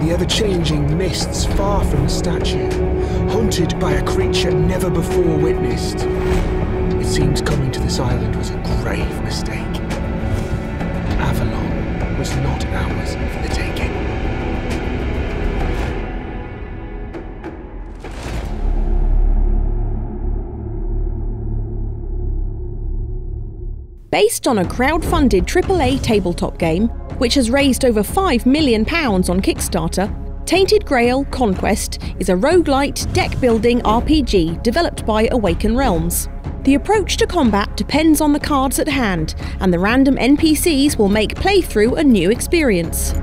the ever-changing mists far from the statue, hunted by a creature never before witnessed. It seems coming to this island was a grave mistake. Avalon was not ours for the taking. Based on a crowd-funded AAA tabletop game, which has raised over £5 million on Kickstarter, Tainted Grail Conquest is a roguelite deck-building RPG developed by Awaken Realms. The approach to combat depends on the cards at hand, and the random NPCs will make playthrough a new experience.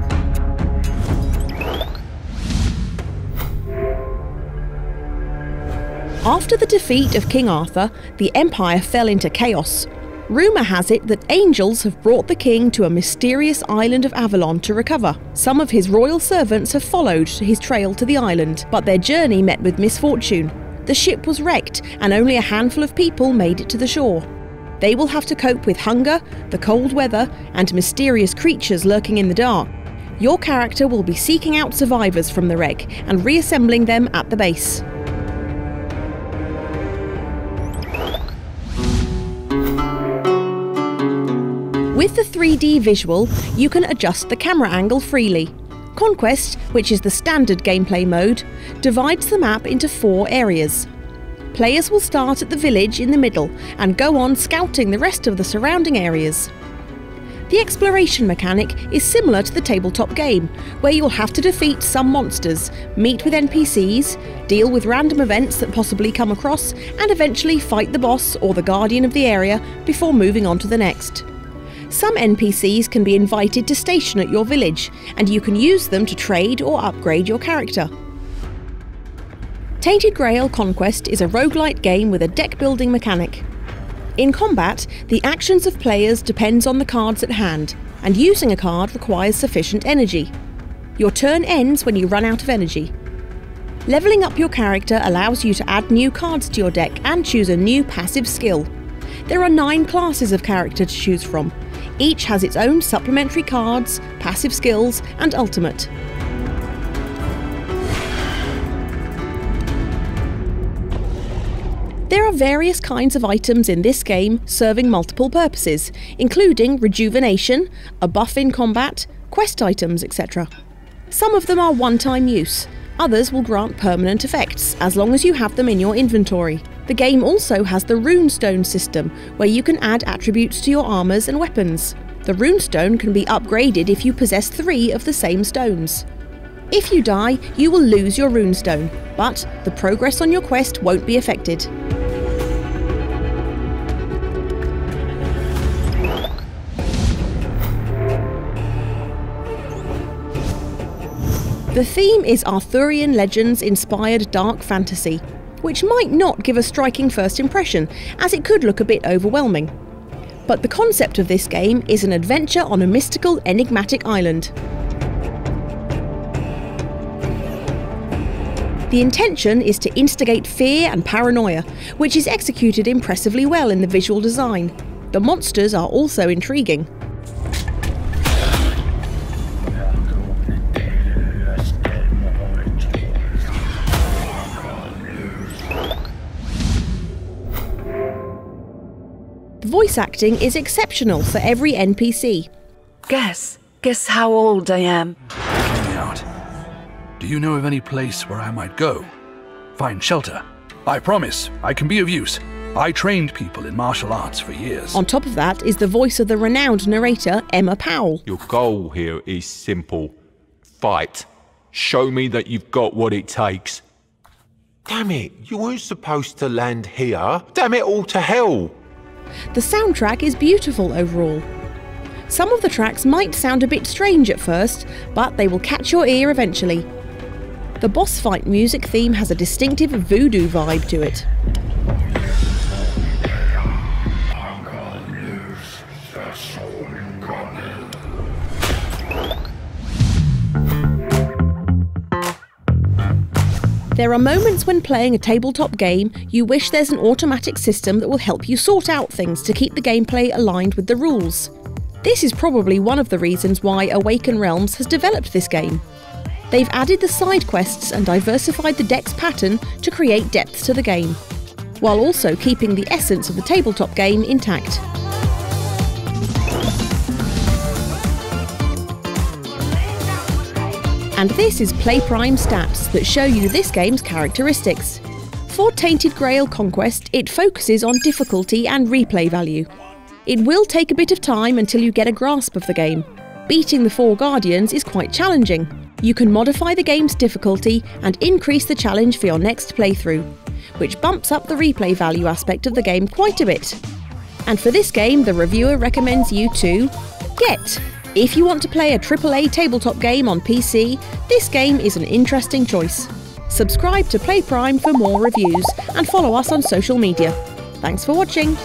After the defeat of King Arthur, the Empire fell into chaos. Rumour has it that angels have brought the king to a mysterious island of Avalon to recover. Some of his royal servants have followed his trail to the island, but their journey met with misfortune. The ship was wrecked, and only a handful of people made it to the shore. They will have to cope with hunger, the cold weather, and mysterious creatures lurking in the dark. Your character will be seeking out survivors from the wreck and reassembling them at the base. With the 3D visual, you can adjust the camera angle freely. Conquest, which is the standard gameplay mode, divides the map into 4 areas. Players will start at the village in the middle and go on scouting the rest of the surrounding areas. The exploration mechanic is similar to the tabletop game, where you'll have to defeat some monsters, meet with NPCs, deal with random events that possibly come across, and eventually fight the boss or the guardian of the area before moving on to the next. Some NPCs can be invited to station at your village, and you can use them to trade or upgrade your character. Tainted Grail Conquest is a roguelite game with a deck-building mechanic. In combat, the actions of players depends on the cards at hand, and using a card requires sufficient energy. Your turn ends when you run out of energy. Levelling up your character allows you to add new cards to your deck and choose a new passive skill. There are 9 classes of character to choose from. Each has its own supplementary cards, passive skills, and ultimate. There are various kinds of items in this game serving multiple purposes, including rejuvenation, a buff in combat, quest items, etc. Some of them are one-time use, others will grant permanent effects, as long as you have them in your inventory. The game also has the runestone system, where you can add attributes to your armours and weapons. The runestone can be upgraded if you possess 3 of the same stones. If you die, you will lose your runestone, but the progress on your quest won't be affected. The theme is Arthurian legends-inspired dark fantasy, which might not give a striking first impression, as it could look a bit overwhelming. But the concept of this game is an adventure on a mystical, enigmatic island. The intention is to instigate fear and paranoia, which is executed impressively well in the visual design. The monsters are also intriguing. Voice acting is exceptional for every NPC. Guess how old I am. Hear me out. Do you know of any place where I might go? Find shelter. I promise I can be of use. I trained people in martial arts for years. On top of that is the voice of the renowned narrator, Emma Powell. Your goal here is simple. Fight. Show me that you've got what it takes. Damn it, you weren't supposed to land here. Damn it all to hell. The soundtrack is beautiful overall. Some of the tracks might sound a bit strange at first, but they will catch your ear eventually. The boss fight music theme has a distinctive voodoo vibe to it. There are moments when playing a tabletop game you wish there's an automatic system that will help you sort out things to keep the gameplay aligned with the rules. This is probably one of the reasons why Awaken Realms has developed this game. They've added the side quests and diversified the deck's pattern to create depth to the game, while also keeping the essence of the tabletop game intact. And this is PlayPrime stats that show you this game's characteristics. For Tainted Grail Conquest, it focuses on difficulty and replay value. It will take a bit of time until you get a grasp of the game. Beating the 4 Guardians is quite challenging. You can modify the game's difficulty and increase the challenge for your next playthrough, which bumps up the replay value aspect of the game quite a bit. And for this game, the reviewer recommends you to get. If you want to play a AAA tabletop game on PC, this game is an interesting choice. Subscribe to PlayPrime for more reviews and follow us on social media. Thanks for watching!